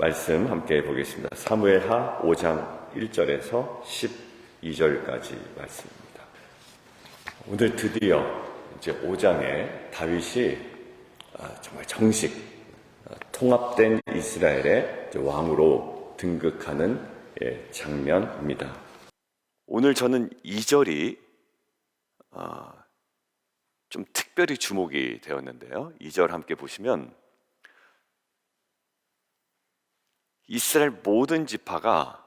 말씀 함께 보겠습니다. 사무엘하 5장 1절에서 12절까지 말씀입니다. 오늘 드디어 이제 5장에 다윗이 정말 정식 통합된 이스라엘의 왕으로 등극하는 장면입니다. 오늘 저는 2절이 좀 특별히 주목이 되었는데요. 2절 함께 보시면 이스라엘 모든 지파가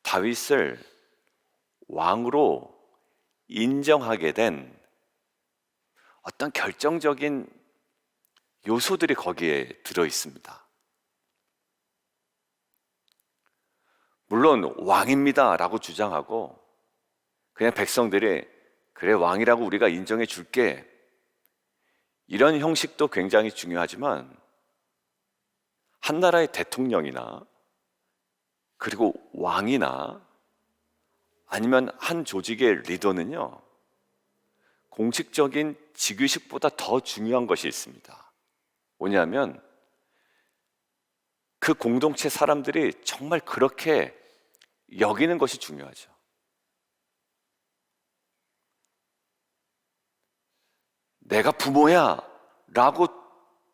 다윗을 왕으로 인정하게 된 어떤 결정적인 요소들이 거기에 들어 있습니다. 물론 왕입니다 라고 주장하고 그냥 백성들이 그래 왕이라고 우리가 인정해 줄게 이런 형식도 굉장히 중요하지만 한 나라의 대통령이나 그리고 왕이나 아니면 한 조직의 리더는요, 공식적인 직위식보다 더 중요한 것이 있습니다. 뭐냐면 그 공동체 사람들이 정말 그렇게 여기는 것이 중요하죠. 내가 부모야 라고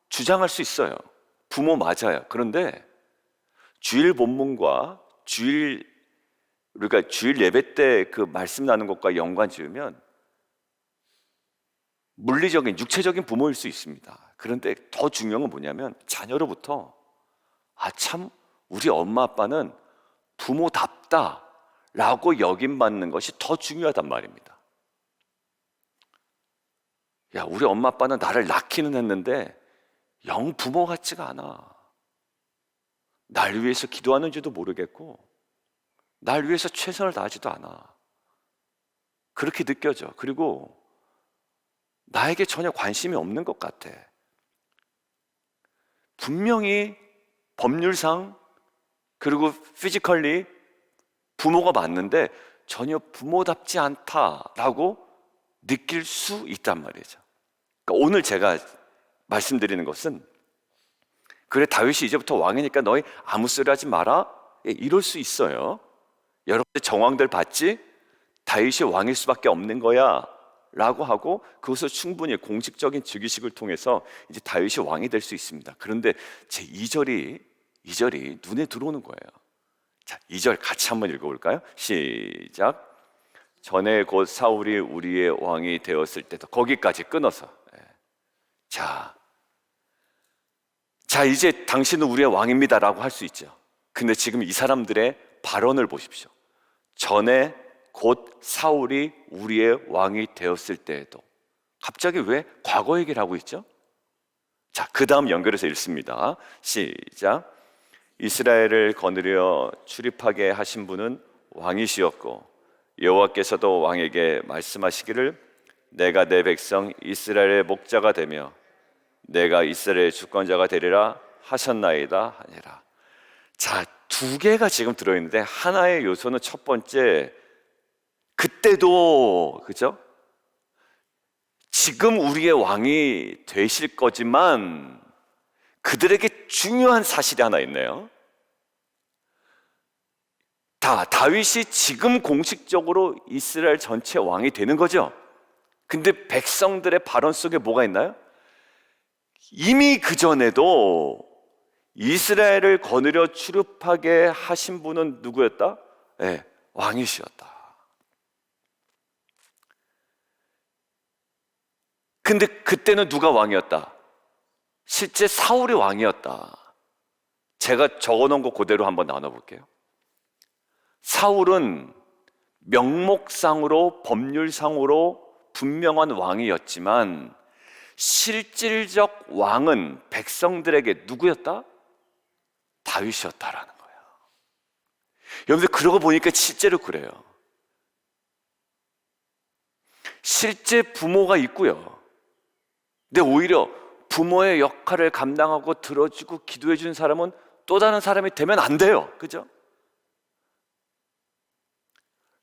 주장할 수 있어요. 부모 맞아요. 그런데 주일 본문과 우리가 주일 예배 때 그 말씀 나눈 것과 연관 지으면 물리적인, 육체적인 부모일 수 있습니다. 그런데 더 중요한 건 뭐냐면 자녀로부터 참 우리 엄마 아빠는 부모답다 라고 여김받는 것이 더 중요하단 말입니다. 야, 우리 엄마 아빠는 나를 낳기는 했는데 영 부모 같지가 않아. 날 위해서 기도하는지도 모르겠고 날 위해서 최선을 다하지도 않아. 그렇게 느껴져. 그리고 나에게 전혀 관심이 없는 것 같아. 분명히 법률상 그리고 피지컬리 부모가 맞는데 전혀 부모답지 않다라고 느낄 수 있단 말이죠. 그러니까 오늘 제가 말씀드리는 것은 그래 다윗이 이제부터 왕이니까 너희 아무 소리 하지 마라 이럴 수 있어요. 여러분들 정황들 봤지? 다윗이 왕일 수밖에 없는 거야 라고 하고 그것을 충분히 공식적인 즉위식을 통해서 이제 다윗이 왕이 될 수 있습니다. 그런데 제 2절이 눈에 들어오는 거예요. 자, 2절 같이 한번 읽어볼까요? 시작. 전에 곧 사울이 우리의 왕이 되었을 때도 거기까지 끊어서 자 이제 당신은 우리의 왕입니다 라고 할 수 있죠. 근데 지금 이 사람들의 발언을 보십시오. 전에 곧 사울이 우리의 왕이 되었을 때에도 갑자기 왜 과거 얘기를 하고 있죠? 자, 그 다음 연결해서 읽습니다. 시작. 이스라엘을 거느려 출입하게 하신 분은 왕이시었고 여호와께서도 왕에게 말씀하시기를 내가 내 백성 이스라엘의 목자가 되며 내가 이스라엘의 주권자가 되리라 하셨나이다 하니라. 자, 두 개가 지금 들어있는데 하나의 요소는 첫 번째 그때도 그죠? 지금 우리의 왕이 되실 거지만 그들에게 중요한 사실이 하나 있네요. 다윗이 지금 공식적으로 이스라엘 전체 왕이 되는 거죠. 근데 백성들의 발언 속에 뭐가 있나요? 이미 그전에도 이스라엘을 거느려 출입하게 하신 분은 누구였다? 왕이시였다. 근데 그때는 누가 왕이었다? 실제 사울이 왕이었다. 제가 적어놓은 거 그대로 한번 나눠볼게요. 사울은 명목상으로 법률상으로 분명한 왕이었지만 실질적 왕은 백성들에게 누구였다? 다윗이었다라는 거예요. 여러분들 그러고 보니까 실제로 그래요. 실제 부모가 있고요. 근데 오히려 부모의 역할을 감당하고 들어주고 기도해 주는 사람은 또 다른 사람이 되면 안 돼요. 그죠?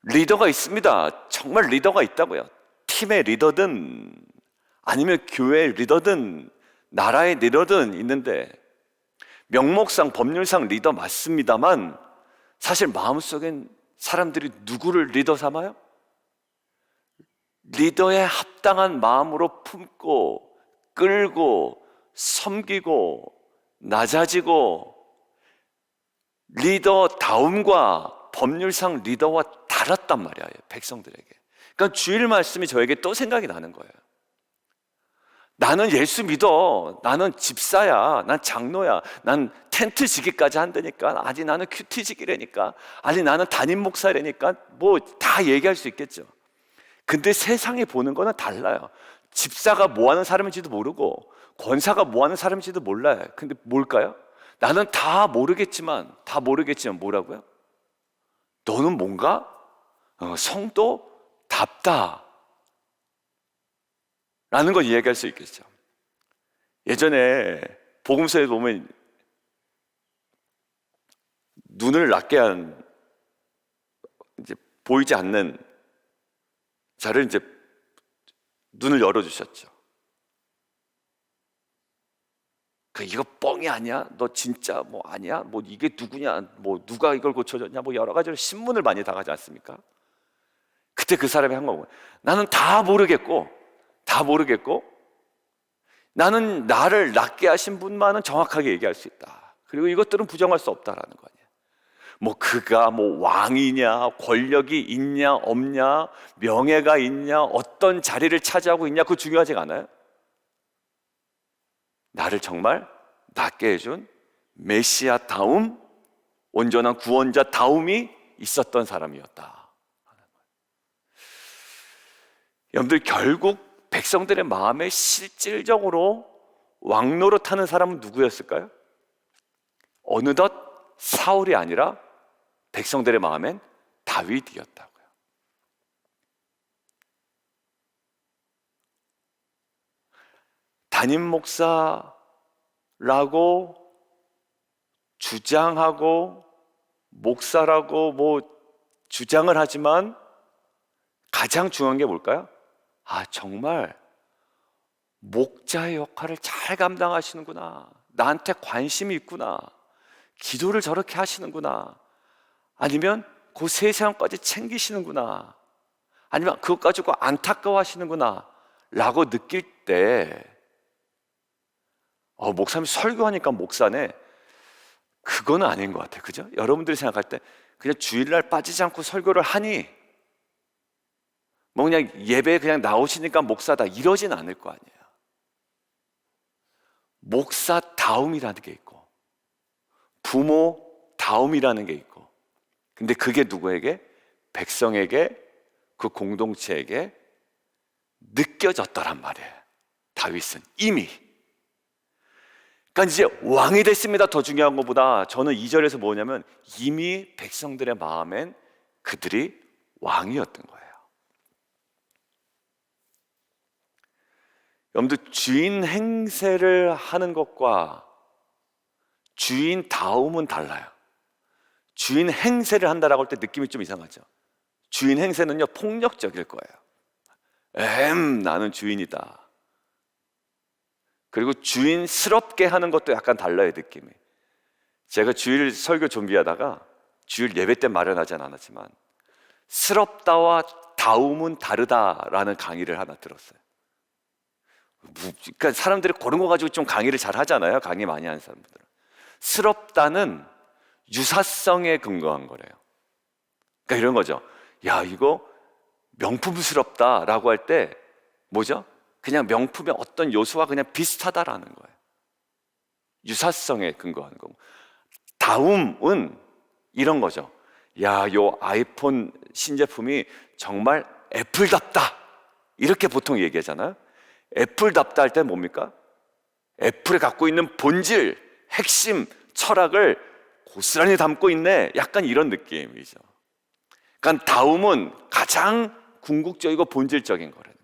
리더가 있습니다. 정말 리더가 있다고요. 팀의 리더든 아니면 교회의 리더든 나라의 리더든 있는데 명목상 법률상 리더 맞습니다만 사실 마음속엔 사람들이 누구를 리더 삼아요? 리더에 합당한 마음으로 품고 끌고 섬기고 낮아지고 리더다움과 법률상 리더와 달랐단 말이야, 백성들에게. 그러니까 주일 말씀이 저에게 또 생각이 나는 거예요. 나는 예수 믿어. 나는 집사야. 난 장로야. 난 텐트 지기까지 한다니까. 아니 나는 큐티 지기라니까. 아니 나는 담임 목사라니까. 뭐 다 얘기할 수 있겠죠. 근데 세상이 보는 거는 달라요. 집사가 뭐 하는 사람인지도 모르고 권사가 뭐 하는 사람인지도 몰라요. 근데 뭘까요? 나는 다 모르겠지만 뭐라고요? 너는 뭔가 성도답다 라는 걸 이야기할 수 있겠죠. 예전에 복음서에 보면 눈을 낮게 한 이제 보이지 않는 자를 이제 눈을 열어주셨죠. 이거 뻥이 아니야? 너 진짜 뭐 아니야? 뭐 이게 누구냐? 뭐 누가 이걸 고쳐줬냐? 뭐 여러 가지로 신문을 많이 당하지 않습니까? 그때 그 사람이 한 거고, 나는 다 모르겠고 나는 나를 낫게 하신 분만은 정확하게 얘기할 수 있다. 그리고 이것들은 부정할 수 없다라는 거 아니에요. 뭐 그가 뭐 왕이냐, 권력이 있냐 없냐, 명예가 있냐, 어떤 자리를 차지하고 있냐, 그거 중요하지가 않아요. 나를 정말 낫게 해준 메시아다움, 온전한 구원자다움이 있었던 사람이었다. 여러분들, 결국 백성들의 마음에 실질적으로 왕노릇하는 사람은 누구였을까요? 어느덧 사울이 아니라 백성들의 마음엔 다윗이었다고요. 담임 목사라고 주장하고 목사라고 뭐 주장을 하지만 가장 중요한 게 뭘까요? 정말 목자의 역할을 잘 감당하시는구나. 나한테 관심이 있구나. 기도를 저렇게 하시는구나. 아니면 그 세상까지 챙기시는구나. 아니면 그것 가지고 안타까워 하시는구나 라고 느낄 때 목사님 설교하니까 목사네, 그건 아닌 것 같아요. 그죠? 여러분들이 생각할 때 그냥 주일날 빠지지 않고 설교를 하니 뭐 그냥 예배에 그냥 나오시니까 목사다 이러진 않을 거 아니에요. 목사다움이라는 게 있고 부모다움이라는 게 있고, 근데 그게 누구에게? 백성에게, 그 공동체에게 느껴졌더란 말이에요. 다윗은 이미. 그러니까 이제 왕이 됐습니다. 더 중요한 것보다 저는 2절에서 뭐냐면 이미 백성들의 마음엔 그들이 왕이었던 거예요. 여러분들, 주인 행세를 하는 것과 주인 다움은 달라요. 주인 행세를 한다라고 할 때 느낌이 좀 이상하죠. 주인 행세는요 폭력적일 거예요. 나는 주인이다. 그리고 주인스럽게 하는 것도 약간 달라요, 느낌이. 제가 주일 설교 준비하다가 주일 예배 때 마련하진 않았지만 스럽다와 다움은 다르다라는 강의를 하나 들었어요. 그러니까 사람들이 그런 거 가지고 좀 강의를 잘 하잖아요. 강의 많이 하는 사람들은. 스럽다는 유사성에 근거한 거래요. 그러니까 이런 거죠. 야, 이거 명품스럽다라고 할 때 뭐죠? 그냥 명품의 어떤 요소와 그냥 비슷하다라는 거예요. 유사성에 근거한 거고. 다움은 이런 거죠. 야, 요 아이폰 신제품이 정말 애플답다, 이렇게 보통 얘기하잖아요. 애플답다 할 때 뭡니까? 애플에 갖고 있는 본질, 핵심, 철학을 고스란히 담고 있네, 약간 이런 느낌이죠. 그러니까 다움은 가장 궁극적이고 본질적인 거라는 거예요.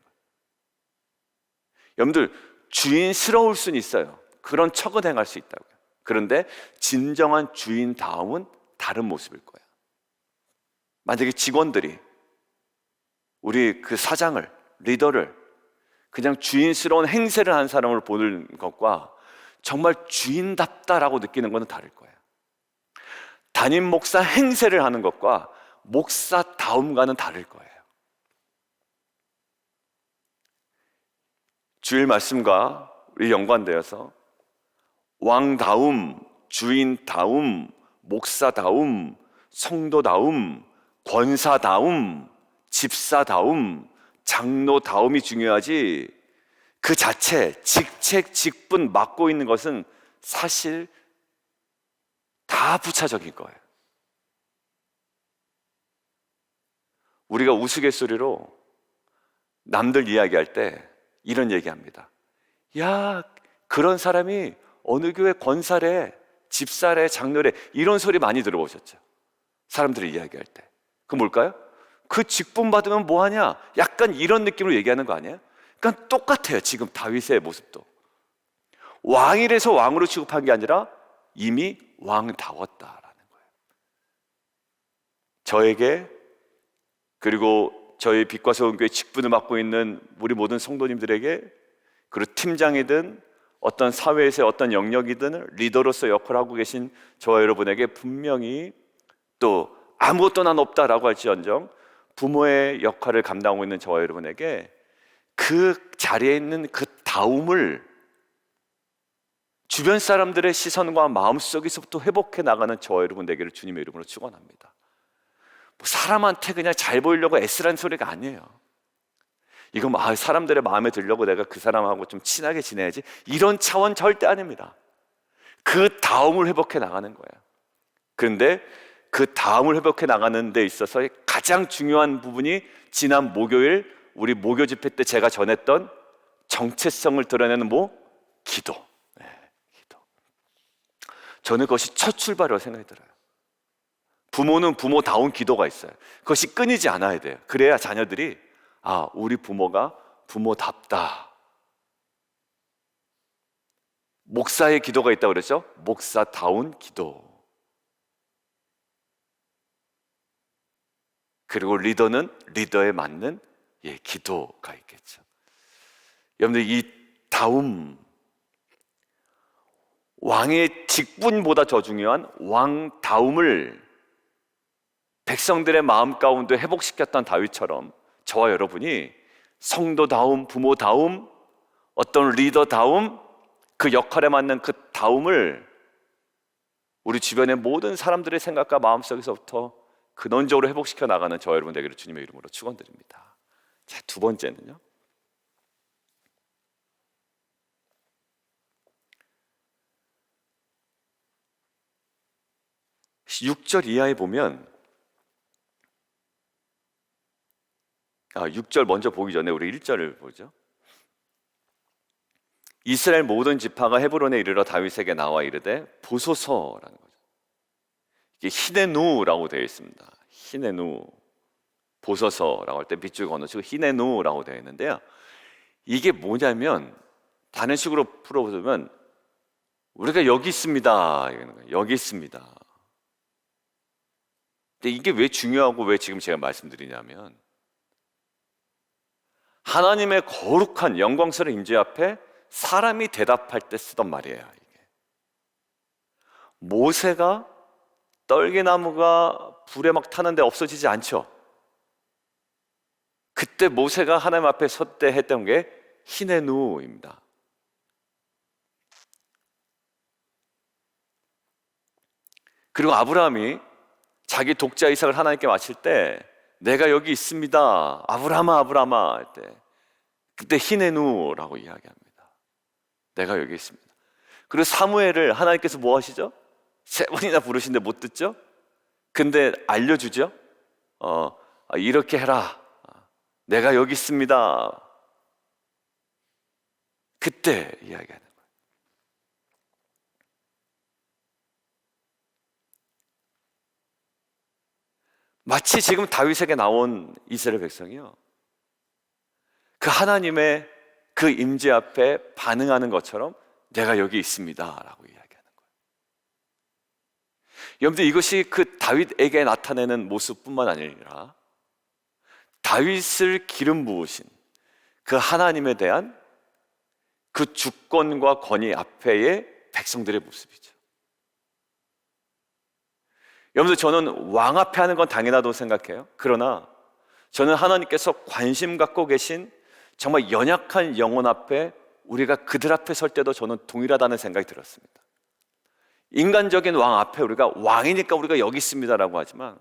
여러분들, 주인스러울 수는 있어요. 그런 척은 행할 수 있다고요. 그런데 진정한 주인다움은 다른 모습일 거예요. 만약에 직원들이 우리 그 사장을, 리더를 그냥 주인스러운 행세를 하는 사람을 보는 것과 정말 주인답다라고 느끼는 것은 다를 거예요. 담임 목사 행세를 하는 것과 목사다움과는 다를 거예요. 주일 말씀과 우리 연관되어서 왕다움, 주인다움, 목사다움, 성도다움, 권사다움, 집사다움, 장로다움이 중요하지, 그 자체, 직책, 직분 맡고 있는 것은 사실 다 부차적인 거예요. 우리가 우스갯소리로 남들 이야기할 때 이런 얘기합니다. 야, 그런 사람이 어느 교회 권사래, 집사래, 장로래, 이런 소리 많이 들어보셨죠? 사람들이 이야기할 때. 그 뭘까요? 그 직분 받으면 뭐하냐? 약간 이런 느낌으로 얘기하는 거 아니에요? 그러니까 똑같아요. 지금 다윗의 모습도 왕이라서 왕으로 취급한 게 아니라 이미 왕다웠다라는 거예요. 저에게, 그리고 저희 빛과 소원교회 직분을 맡고 있는 우리 모든 성도님들에게, 그리고 팀장이든 어떤 사회에서의 어떤 영역이든 리더로서 역할을 하고 계신 저와 여러분에게 분명히, 또 아무것도 난 없다라고 할지언정 부모의 역할을 감당하고 있는 저와 여러분에게 그 자리에 있는 그 다움을 주변 사람들의 시선과 마음속에서부터 회복해 나가는 저와 여러분 되기를 주님의 이름으로 축원합니다. 뭐 사람한테 그냥 잘 보이려고 애쓰라는 소리가 아니에요. 이건 사람들의 마음에 들려고 내가 그 사람하고 좀 친하게 지내야지, 이런 차원 절대 아닙니다. 그 다움을 회복해 나가는 거예요. 그런데 그 다음을 회복해 나가는 데 있어서 가장 중요한 부분이 지난 목요일 우리 목요 집회 때 제가 전했던 정체성을 드러내는 기도. 기도. 저는 그것이 첫 출발이라고 생각이 들어요. 부모는 부모다운 기도가 있어요. 그것이 끊이지 않아야 돼요. 그래야 자녀들이 우리 부모가 부모답다. 목사의 기도가 있다고 그랬죠? 목사다운 기도. 그리고 리더는 리더에 맞는 기도가 있겠죠. 여러분들, 이 다움, 왕의 직분보다 더 중요한 왕다움을 백성들의 마음 가운데 회복시켰던 다윗처럼 저와 여러분이 성도다움, 부모다움, 어떤 리더다움, 그 역할에 맞는 그 다움을 우리 주변의 모든 사람들의 생각과 마음속에서부터 근원적으로 회복시켜 나가는 저와 여러분 되기를 주님의 이름으로 축원드립니다. 자, 두 번째는요, 6절 이하에 보면, 6절 먼저 보기 전에 우리 1절을 보죠. 이스라엘 모든 지파가 헤브론에 이르러 다윗에게 나와 이르되 보소서라는 거죠. 이게 히네누라고 되어 있습니다. 히네누, 보소서라고 할 때 밑줄 건너치고 히네누라고 되어 있는데요, 이게 뭐냐면, 다른 식으로 풀어보자면 우리가 여기 있습니다, 여기 있습니다. 근데 이게 왜 중요하고 왜 지금 제가 말씀드리냐면, 하나님의 거룩한 영광스러운 임재 앞에 사람이 대답할 때 쓰던 말이에요. 이게 모세가 떨기나무가 불에 막 타는데 없어지지 않죠. 그때 모세가 하나님 앞에 설 때 했던 게 히네누입니다. 그리고 아브라함이 자기 독자 이삭을 하나님께 바칠 때 내가 여기 있습니다, 아브라함아 아브라함아 할 때 그때 히네누라고 이야기합니다. 내가 여기 있습니다. 그리고 사무엘을 하나님께서 뭐 하시죠? 3번이나 부르시는데 못 듣죠? 근데 알려주죠? 이렇게 해라, 내가 여기 있습니다. 그때 이야기하는 거예요. 마치 지금 다윗에게 나온 이스라엘 백성이요, 그 하나님의 그 임재 앞에 반응하는 것처럼 내가 여기 있습니다 라고 이야기하는 거예요. 여러분들, 이것이 그 다윗에게 나타내는 모습뿐만 아니라 다윗을 기름 부으신 그 하나님에 대한 그 주권과 권위 앞에의 백성들의 모습이죠. 여러분들, 저는 왕 앞에 하는 건 당연하다고 생각해요. 그러나 저는 하나님께서 관심 갖고 계신 정말 연약한 영혼 앞에 우리가 그들 앞에 설 때도 저는 동일하다는 생각이 들었습니다. 인간적인 왕 앞에 우리가 왕이니까 우리가 여기 있습니다라고 하지만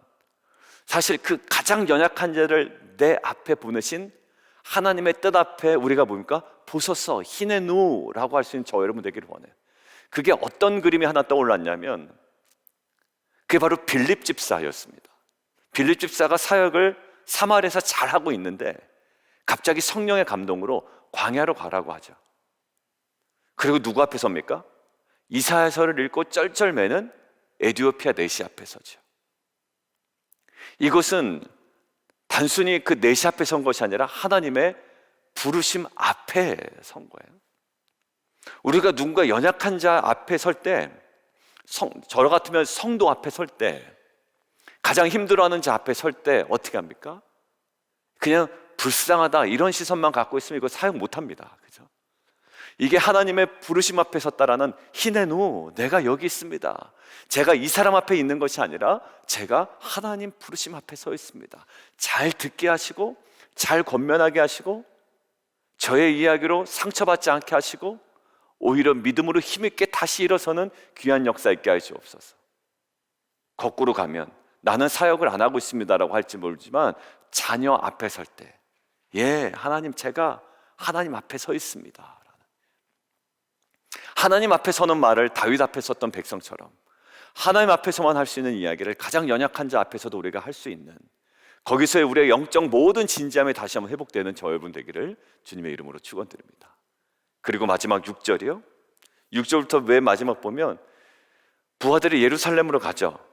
사실 그 가장 연약한 자를 내 앞에 보내신 하나님의 뜻 앞에 우리가 뭡니까? 보소서 히네누라고 할 수 있는 저 여러분 되기를 원해요. 그게 어떤 그림이 하나 떠올랐냐면 그게 바로 빌립 집사였습니다. 빌립 집사가 사역을 사마리아에서 잘하고 있는데 갑자기 성령의 감동으로 광야로 가라고 하죠. 그리고 누구 앞에 섭니까? 이사야서를 읽고 쩔쩔매는 에티오피아 내시 앞에 서죠. 이것은 단순히 그 내시 앞에 선 것이 아니라 하나님의 부르심 앞에 선 거예요. 우리가 누군가 연약한 자 앞에 설 때, 저 같으면 성도 앞에 설 때, 가장 힘들어하는 자 앞에 설 때 어떻게 합니까? 그냥 불쌍하다 이런 시선만 갖고 있으면 이거 사용 못합니다. 그죠? 이게 하나님의 부르심 앞에 섰다라는 히네누, 내가 여기 있습니다. 제가 이 사람 앞에 있는 것이 아니라 제가 하나님 부르심 앞에 서 있습니다. 잘 듣게 하시고 잘 권면하게 하시고 저의 이야기로 상처받지 않게 하시고 오히려 믿음으로 힘있게 다시 일어서는 귀한 역사 있게 하시옵소서. 거꾸로 가면 나는 사역을 안 하고 있습니다라고 할지 모르지만 자녀 앞에 설 때, 예, 하나님, 제가 하나님 앞에 서 있습니다. 하나님 앞에 서는 말을 다윗 앞에 섰던 백성처럼 하나님 앞에서만 할 수 있는 이야기를 가장 연약한 자 앞에서도 우리가 할 수 있는, 거기서의 우리의 영적 모든 진지함이 다시 한번 회복되는 저 여러분 되기를 주님의 이름으로 축원드립니다. 그리고 마지막 6절이요. 6절부터 맨 마지막 보면 부하들이 예루살렘으로 가죠.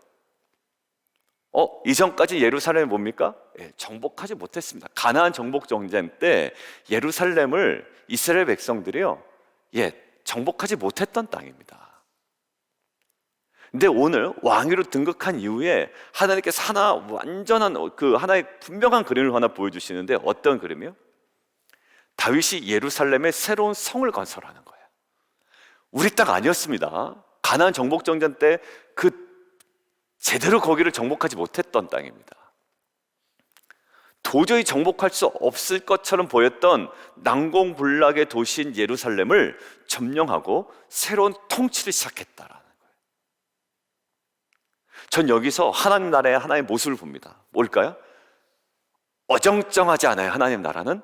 이전까지 예루살렘이 뭡니까? 정복하지 못했습니다. 가나안 정복 전쟁 때 예루살렘을 이스라엘 백성들이요, 정복하지 못했던 땅입니다. 근데 오늘 왕위로 등극한 이후에 하나님께서 하나 완전한 하나의 분명한 그림을 하나 보여주시는데 어떤 그림이요? 다윗이 예루살렘에 새로운 성을 건설하는 거예요. 우리 땅 아니었습니다. 가나안 정복 전쟁 때 제대로 거기를 정복하지 못했던 땅입니다. 도저히 정복할 수 없을 것처럼 보였던 난공불락의 도시인 예루살렘을 점령하고 새로운 통치를 시작했다라는 거예요. 전 여기서 하나님 나라의 하나의 모습을 봅니다. 뭘까요? 어정쩡하지 않아요. 하나님 나라는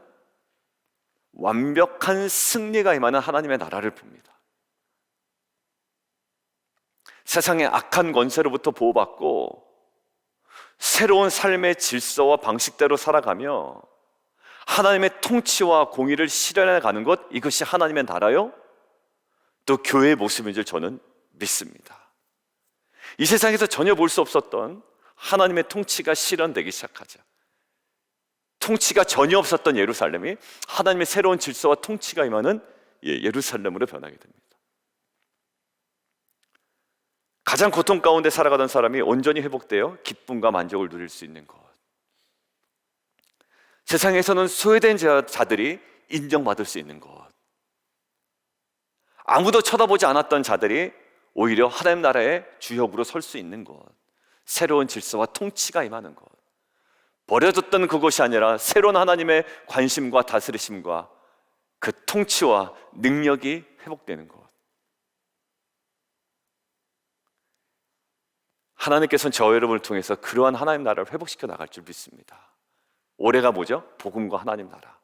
완벽한 승리가 임하는 하나님의 나라를 봅니다. 세상의 악한 권세로부터 보호받고 새로운 삶의 질서와 방식대로 살아가며 하나님의 통치와 공의를 실현해 가는 것, 이것이 하나님의 나라요 또 교회의 모습인 줄 저는 믿습니다. 이 세상에서 전혀 볼 수 없었던 하나님의 통치가 실현되기 시작하죠. 통치가 전혀 없었던 예루살렘이 하나님의 새로운 질서와 통치가 임하는 예루살렘으로 변하게 됩니다. 가장 고통 가운데 살아가던 사람이 온전히 회복되어 기쁨과 만족을 누릴 수 있는 것, 세상에서는 소외된 자들이 인정받을 수 있는 것, 아무도 쳐다보지 않았던 자들이 오히려 하나님 나라의 주역으로 설 수 있는 것, 새로운 질서와 통치가 임하는 것, 버려졌던 그것이 아니라 새로운 하나님의 관심과 다스리심과 그 통치와 능력이 회복되는 것. 하나님께서는 저 여러분을 통해서 그러한 하나님 나라를 회복시켜 나갈 줄 믿습니다. 올해가 뭐죠? 복음과 하나님 나라.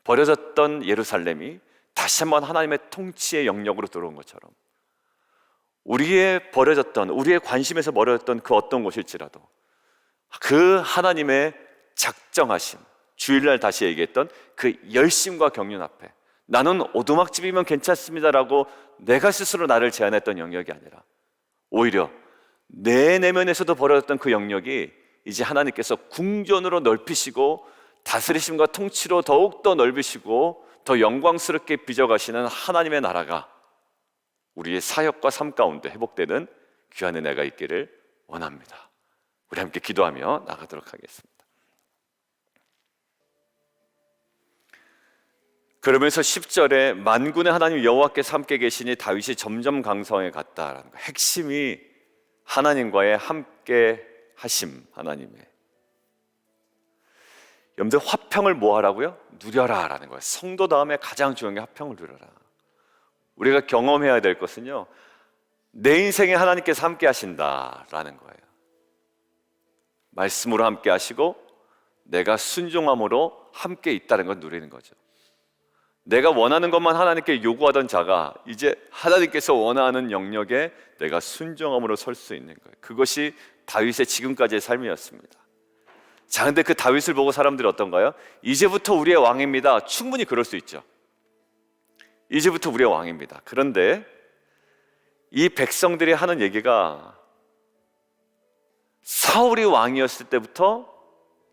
버려졌던 예루살렘이 다시 한번 하나님의 통치의 영역으로 들어온 것처럼 우리의 관심에서 버려졌던 그 어떤 곳일지라도 그 하나님의 작정하심, 주일날 다시 얘기했던 그 열심과 경륜 앞에 나는 오두막집이면 괜찮습니다라고 내가 스스로 나를 제한했던 영역이 아니라 오히려 내 내면에서도 버려졌던 그 영역이 이제 하나님께서 궁전으로 넓히시고 다스리심과 통치로 더욱더 넓히시고 더 영광스럽게 빚어가시는 하나님의 나라가 우리의 사역과 삶 가운데 회복되는 귀한 은혜가 있기를 원합니다. 우리 함께 기도하며 나가도록 하겠습니다. 그러면서 10절에 만군의 하나님 여호와께서 함께 계시니 다윗이 점점 강성해 갔다라는 거예요. 핵심이 하나님과의 함께 하심, 하나님의. 여러분들 화평을 뭐 하라고요? 누려라 라는 거예요. 성도 다음에 가장 중요한 게 화평을 누려라. 우리가 경험해야 될 것은요, 내 인생에 하나님께서 함께 하신다라는 거예요. 말씀으로 함께 하시고 내가 순종함으로 함께 있다는 걸 누리는 거죠. 내가 원하는 것만 하나님께 요구하던 자가 이제 하나님께서 원하는 영역에 내가 순종함으로 설 수 있는 거예요. 그것이 다윗의 지금까지의 삶이었습니다. 자, 근데 그 다윗을 보고 사람들이 어떤가요? 이제부터 우리의 왕입니다. 충분히 그럴 수 있죠. 이제부터 우리의 왕입니다. 그런데 이 백성들이 하는 얘기가 사울이 왕이었을 때부터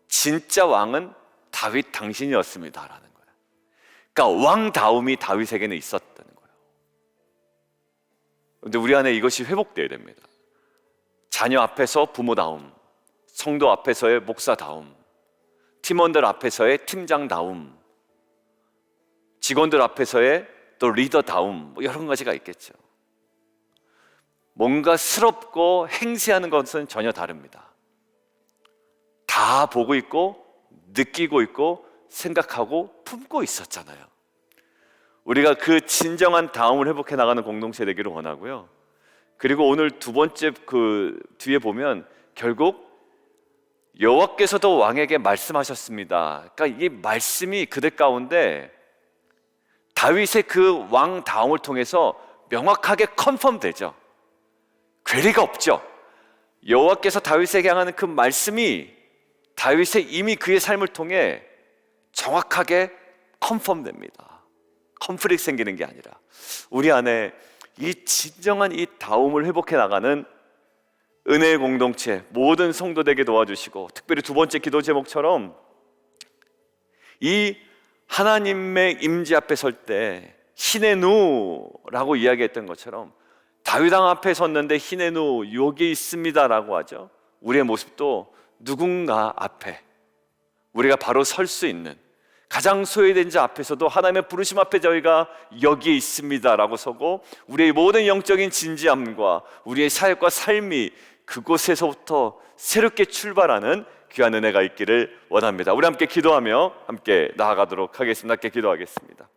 진짜 왕은 다윗 당신이었습니다 라는 거예요. 그러니까 왕다움이 다윗에게는 있었다는 거예요. 그런데 우리 안에 이것이 회복되어야 됩니다. 자녀 앞에서 부모다움, 성도 앞에서의 목사다움, 팀원들 앞에서의 팀장다움, 직원들 앞에서의 또 리더다움, 뭐 여러 가지가 있겠죠. 뭔가 스럽고 행세하는 것은 전혀 다릅니다. 다 보고 있고 느끼고 있고 생각하고 품고 있었잖아요. 우리가 그 진정한 다움을 회복해 나가는 공동체 되기를 원하고요. 그리고 오늘 두 번째 그 뒤에 보면 결국 여호와께서도 왕에게 말씀하셨습니다. 그러니까 이 말씀이 그들 가운데 다윗의 그 왕다움을 통해서 명확하게 컨펌되죠. 괴리가 없죠. 여호와께서 다윗에게 향하는 그 말씀이 다윗의 이미 그의 삶을 통해 정확하게 컨펌됩니다. 컨플릭트 생기는 게 아니라 우리 안에 이 진정한 이 다움을 회복해 나가는 은혜의 공동체 모든 성도되게 도와주시고, 특별히 두 번째 기도 제목처럼 이 하나님의 임재 앞에 설 때 히네누라고 이야기했던 것처럼 다윗 왕 앞에 섰는데 히네누 여기 있습니다라고 하죠. 우리의 모습도 누군가 앞에 우리가 바로 설 수 있는 가장 소외된 자 앞에서도 하나님의 부르심 앞에 저희가 여기에 있습니다라고 서고, 우리의 모든 영적인 진지함과 우리의 사역과 삶이 그곳에서부터 새롭게 출발하는 귀한 은혜가 있기를 원합니다. 우리 함께 기도하며 함께 나아가도록 하겠습니다. 함께 기도하겠습니다.